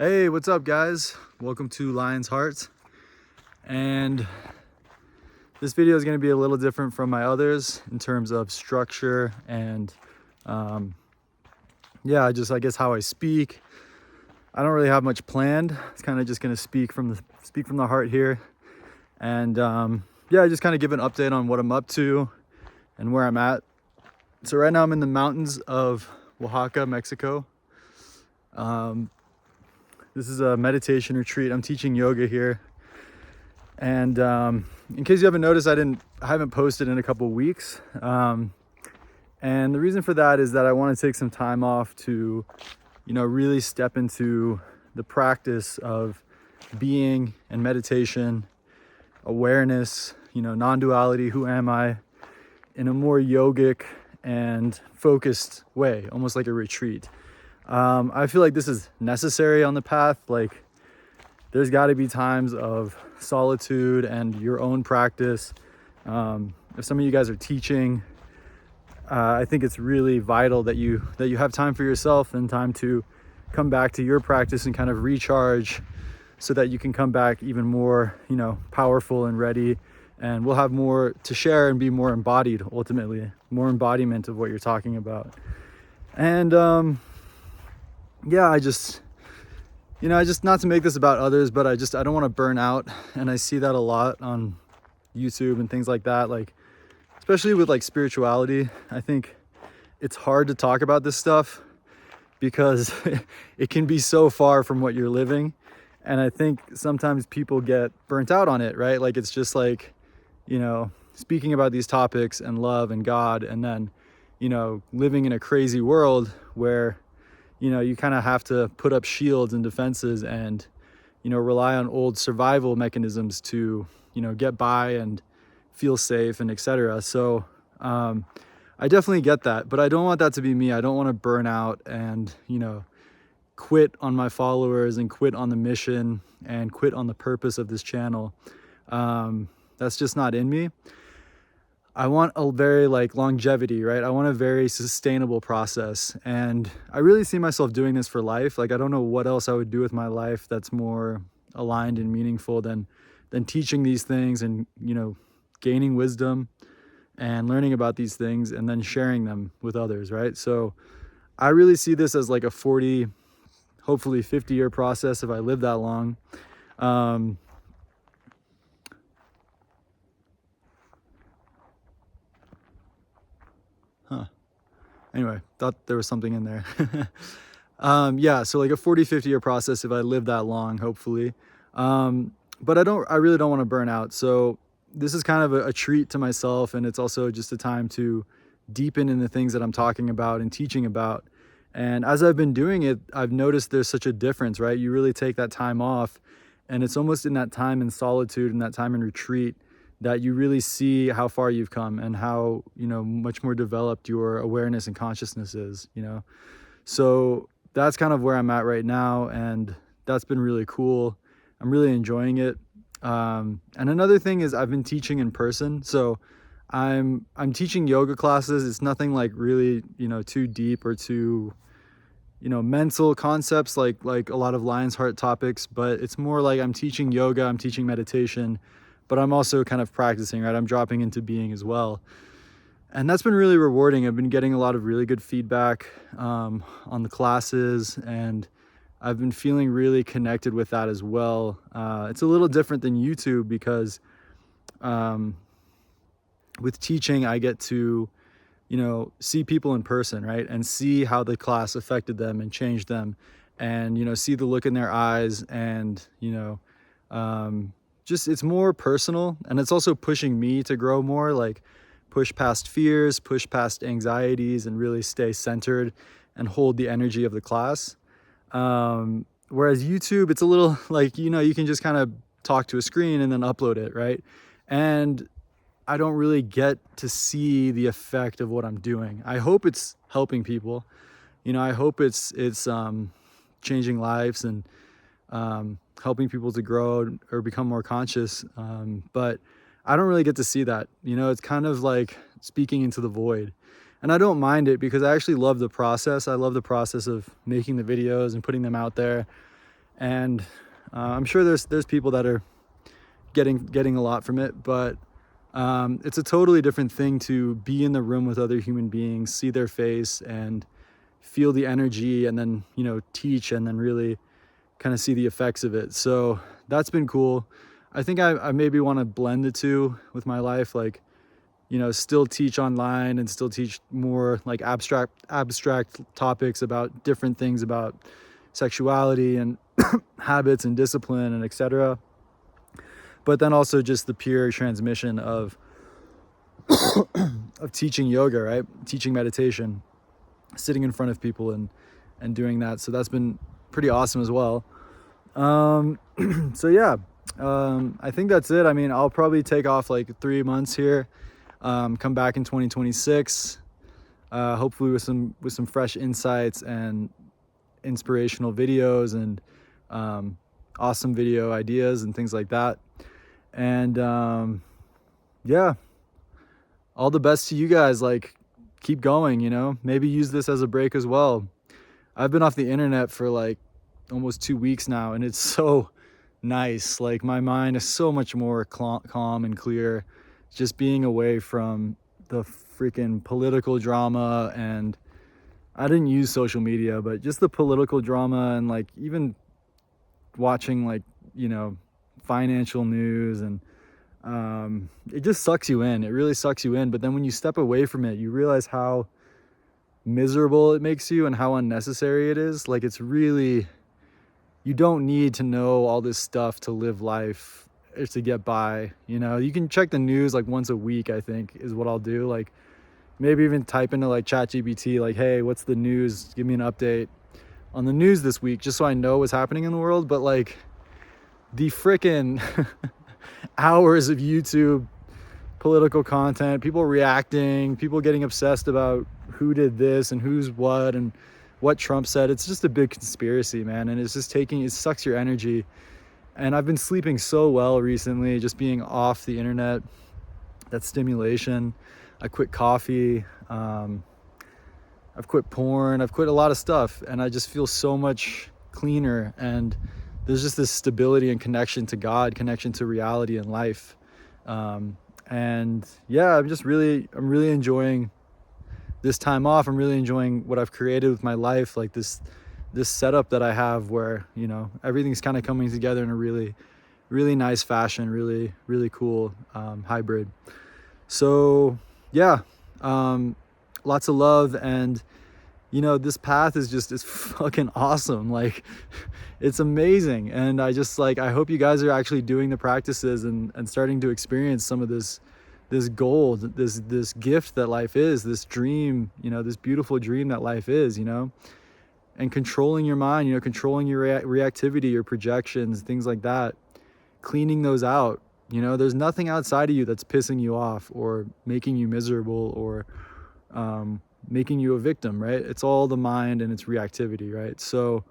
Hey, what's up guys? Welcome to Lion's Heart. And this video is going to be a little different from my others in terms of structure and I guess how I speak. I don't really have much planned. It's kind of just going to speak from the heart here. And just kind of give an update on what I'm up to and where I'm at. So right now I'm in the mountains of Oaxaca, Mexico. This is a meditation retreat. I'm teaching yoga here. And in case you haven't noticed, I haven't posted in a couple of weeks. And the reason for that is that I want to take some time off to, really step into the practice of being and meditation, awareness, non-duality, who am I, in a more yogic and focused way, almost like a retreat. I feel like this is necessary on the path. Like, there's got to be times of solitude and your own practice. If some of you guys are teaching, I think it's really vital that you have time for yourself and time to come back to your practice and kind of recharge, so that you can come back even more, powerful and ready. And we'll have more to share and be more embodied, ultimately, more embodiment of what you're talking about. And I just not to make this about others, but I don't want to burn out. And I see that a lot on YouTube and things like that. Like, especially with like spirituality, I think it's hard to talk about this stuff because it can be so far from what you're living. And I think sometimes people get burnt out on it, right? Like, it's just like, speaking about these topics and love and God, and then, living in a crazy world where, you kind of have to put up shields and defenses and, rely on old survival mechanisms to, get by and feel safe and etc. So I definitely get that, but I don't want that to be me. I don't want to burn out and, quit on my followers and quit on the mission and quit on the purpose of this channel. That's just not in me. I want a very longevity, right? I want a very sustainable process. And I really see myself doing this for life. Like, I don't know what else I would do with my life that's more aligned and meaningful than teaching these things and, gaining wisdom and learning about these things and then sharing them with others, right? So I really see this as like a 40, hopefully 50-year process if I live that long. Anyway, thought there was something in there. So like a 40, 50-year process if I live that long, hopefully. But I really don't want to burn out. So this is kind of a treat to myself, and it's also just a time to deepen in the things that I'm talking about and teaching about. And as I've been doing it, I've noticed there's such a difference, right? You really take that time off, and it's almost in that time in solitude and that time in retreat that you really see how far you've come and how, much more developed your awareness and consciousness is, So that's kind of where I'm at right now, and that's been really cool. I'm really enjoying it. And another thing is I've been teaching in person. So I'm teaching yoga classes. It's nothing like really, too deep or too, mental concepts like a lot of Lion's Heart topics, but it's more like I'm teaching yoga, I'm teaching meditation, but I'm also kind of practicing, right? I'm dropping into being as well. And that's been really rewarding. I've been getting a lot of really good feedback on the classes, and I've been feeling really connected with that as well. It's a little different than YouTube because with teaching, I get to, see people in person, right? And see how the class affected them and changed them, and, see the look in their eyes, and, just it's more personal, and it's also pushing me to grow more, like push past fears, push past anxieties, and really stay centered and hold the energy of the class. Whereas YouTube, it's a little like, you can just kind of talk to a screen and then upload it, right? And I don't really get to see the effect of what I'm doing. I hope it's helping people. I hope it's changing lives and helping people to grow or become more conscious. But I don't really get to see that. It's kind of like speaking into the void. And I don't mind it because I actually love the process. I love the process of making the videos and putting them out there. And I'm sure there's people that are getting a lot from it, but it's a totally different thing to be in the room with other human beings, see their face and feel the energy, and then, you know, teach and then really kind of see the effects of it. So that's been cool. I think I maybe want to blend the two with my life, like, you know, still teach online and still teach more like abstract topics about different things about sexuality and habits and discipline and etc. But then also just the pure transmission of teaching yoga, right? Teaching meditation, sitting in front of people and doing that. So that's been pretty awesome as well. So yeah, I think that's it. I mean, I'll probably take off like 3 months here, come back in 2026, hopefully with some fresh insights and inspirational videos and awesome video ideas and things like that. And yeah, all the best to you guys. Like, keep going, you know, maybe use this as a break as well. I've been off the internet for like almost 2 weeks now, and it's so nice. Like, my mind is so much more calm and clear just being away from the freaking political drama. And I didn't use social media, but just the political drama and like even watching like, you know, financial news, and it just sucks you in. It really sucks you in. But then when you step away from it, you realize how miserable it makes you and how unnecessary it is. Like, it's really, you don't need to know all this stuff to live life or to get by. You know, you can check the news like once a week, I think is what I'll do. Like, maybe even type into like ChatGPT, like, hey, what's the news? Give me an update on the news this week, just so I know what's happening in the world. But like, the frickin' hours of YouTube political content, people reacting, people getting obsessed about who did this and who's what and what Trump said. It's just a big conspiracy, man. And it's just it sucks your energy. And I've been sleeping so well recently, just being off the internet, that stimulation. I quit coffee. I've quit porn. I've quit a lot of stuff. And I just feel so much cleaner. And there's just this stability and connection to God, connection to reality and life. And yeah, I'm really enjoying this time off. I'm really enjoying what I've created with my life, like this setup that I have where, you know, everything's kind of coming together in a really, really nice fashion, really, really cool hybrid. So yeah, lots of love. And, you know, this path is fucking awesome. Like, it's amazing. And I hope you guys are actually doing the practices and starting to experience some of this gold, this gift that life is, this dream, you know, this beautiful dream that life is, you know, and controlling your mind, you know, controlling your reactivity, your projections, things like that, cleaning those out. You know, there's nothing outside of you that's pissing you off or making you miserable or making you a victim, right? It's all the mind and its reactivity, right? So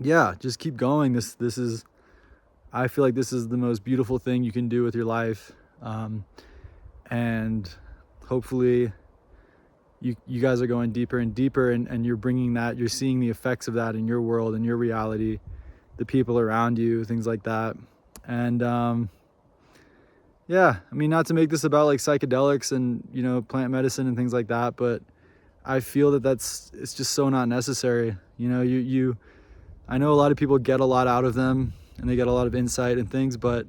yeah, just keep going. This is, I feel like this is the most beautiful thing you can do with your life. And hopefully you guys are going deeper and deeper, and you're bringing that, you're seeing the effects of that in your world and your reality, the people around you, things like that. And yeah, I mean, not to make this about like psychedelics and, you know, plant medicine and things like that, but I feel that it's just so not necessary. You know, I know a lot of people get a lot out of them and they get a lot of insight and things, but,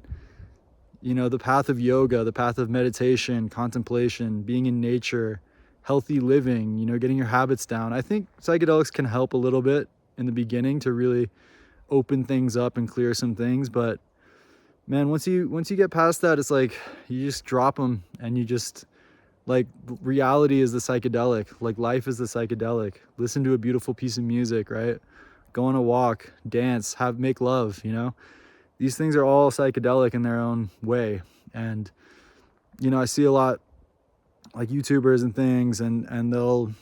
you know, the path of yoga, the path of meditation, contemplation, being in nature, healthy living, you know, getting your habits down. I think psychedelics can help a little bit in the beginning to really open things up and clear some things. But man, once you get past that, it's like you just drop them, and you just, like, reality is the psychedelic, like life is the psychedelic. Listen to a beautiful piece of music, right? Go on a walk, dance, make love, you know? These things are all psychedelic in their own way. And, you know, I see a lot like YouTubers and things, and they'll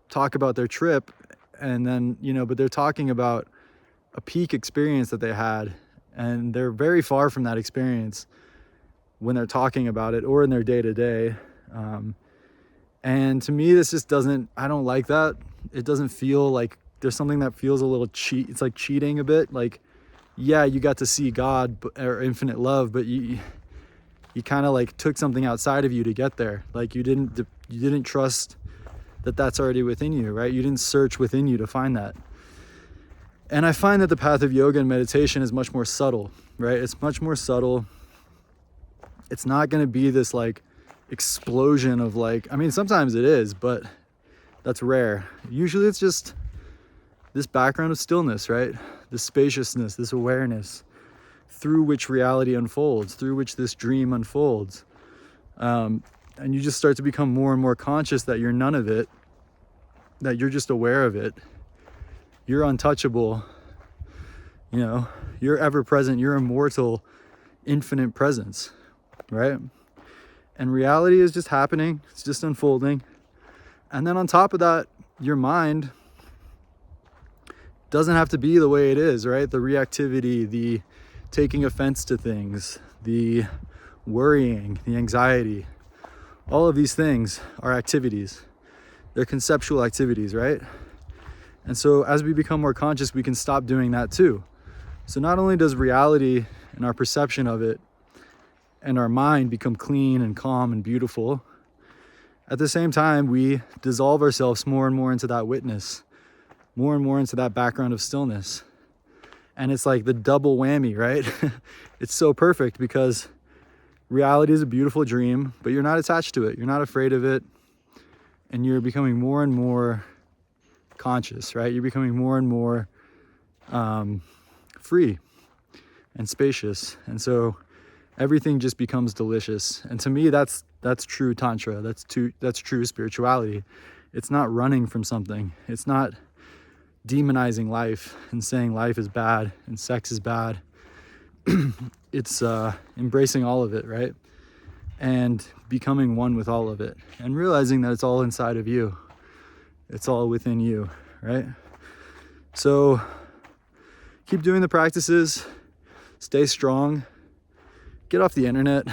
talk about their trip, and then, you know, but they're talking about a peak experience that they had, and they're very far from that experience when they're talking about it or in their day-to-day. And to me, this just doesn't, I don't like that. It doesn't feel like there's something that feels a little it's like cheating a bit. Like, yeah, you got to see God or infinite love, but you kind of like took something outside of you to get there. Like you didn't trust that that's already within you, right? You didn't search within you to find that. And I find that the path of yoga and meditation is much more subtle, right? It's much more subtle. It's not going to be this like explosion of like, I mean, sometimes it is, but that's rare. Usually it's just this background of stillness, right? This spaciousness, this awareness through which reality unfolds, through which this dream unfolds. And you just start to become more and more conscious that you're none of it, that you're just aware of it. You're untouchable, you know, you're ever present, you're immortal, infinite presence, right? And reality is just happening, it's just unfolding. And then on top of that, your mind doesn't have to be the way it is, right? The reactivity, the taking offense to things, the worrying, the anxiety, all of these things are activities. They're conceptual activities, right? And so as we become more conscious, we can stop doing that too. So not only does reality and our perception of it and our mind become clean and calm and beautiful, at the same time, we dissolve ourselves more and more into that witness, more and more into that background of stillness. And it's like the double whammy, right? It's so perfect because reality is a beautiful dream, but you're not attached to it. You're not afraid of it. And you're becoming more and more conscious, right? You're becoming more and more free and spacious. And so everything just becomes delicious. And to me, that's true Tantra. That's true spirituality. It's not running from something. It's not demonizing life and saying life is bad and sex is bad. It's embracing all of it, right? And becoming one with all of it and realizing that it's all inside of you. It's all within you, right? So keep doing the practices, stay strong, get off the internet.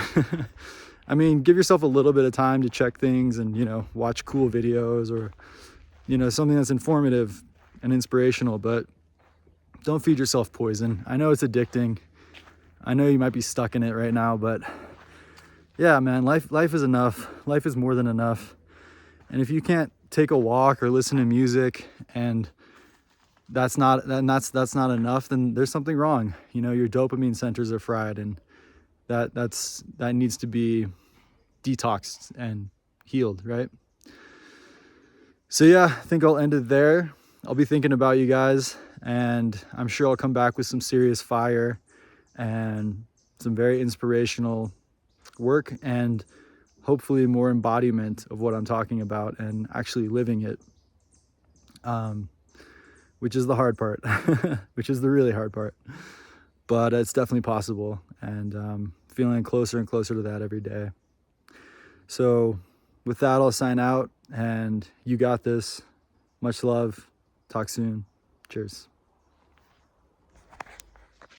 I mean, give yourself a little bit of time to check things and, you know, watch cool videos or, you know, something that's informative and inspirational, but don't feed yourself poison. I know it's addicting. I know you might be stuck in it right now, but yeah, man, life is enough. Life is more than enough. And if you can't take a walk or listen to music and that's not enough, then there's something wrong. You know, your dopamine centers are fried, and that needs to be detoxed and healed, right? So yeah, I think I'll end it there. I'll be thinking about you guys, and I'm sure I'll come back with some serious fire and some very inspirational work and hopefully more embodiment of what I'm talking about and actually living it, which is the hard part, which is the really hard part, but it's definitely possible, and feeling closer and closer to that every day. So with that, I'll sign out, and you got this. Much love. Talk soon. Cheers.